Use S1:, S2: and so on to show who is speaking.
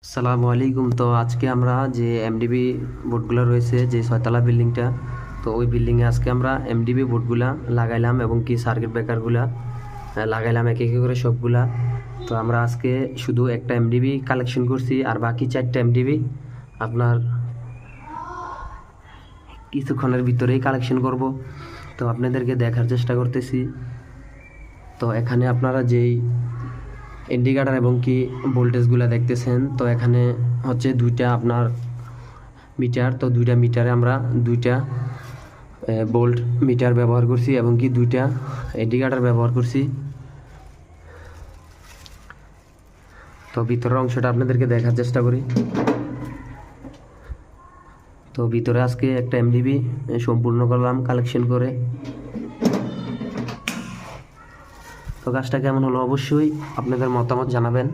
S1: আসসালামু আলাইকুম। তো আজকে আমরা যে এমডিবি বোর্ডগুলো রয়েছে, যে ছয়তলা বিল্ডিংটা, তো ওই বিল্ডিংয়ে আজকে আমরা এমডিবি বোর্ডগুলা লাগাইলাম এবং কি সার্কিট ব্রেকারগুলা লাগাইলাম এক এক করে সবগুলা। তো আমরা আজকে শুধু একটা এমডিবি কালেকশন করছি, আর বাকি 4টা এমডিবি আপনার কিছুক্ষণের ভিতরেই কালেকশন করব। তো আপনাদেরকে দেখার চেষ্টা করতেছি। তো এখানে আপনারা যেই ইন্ডিকেটার এবং কি ভোল্টেজগুলো দেখতেছেন, তো এখানে হচ্ছে দুইটা আপনার মিটার। তো দুইটা মিটারে আমরা দুইটা ভোল্ট মিটার ব্যবহার করছি এবং কি দুইটা ইন্ডিকেটার ব্যবহার করছি। তো ভিতরের অংশটা আপনাদেরকে দেখার চেষ্টা করি। তো ভিতরে আজকে একটা এমডিবি সম্পূর্ণ করলাম কালেকশন করে। তো কাজটা কেমন হলো অবশ্যই আপনাদের মতামত জানাবেন।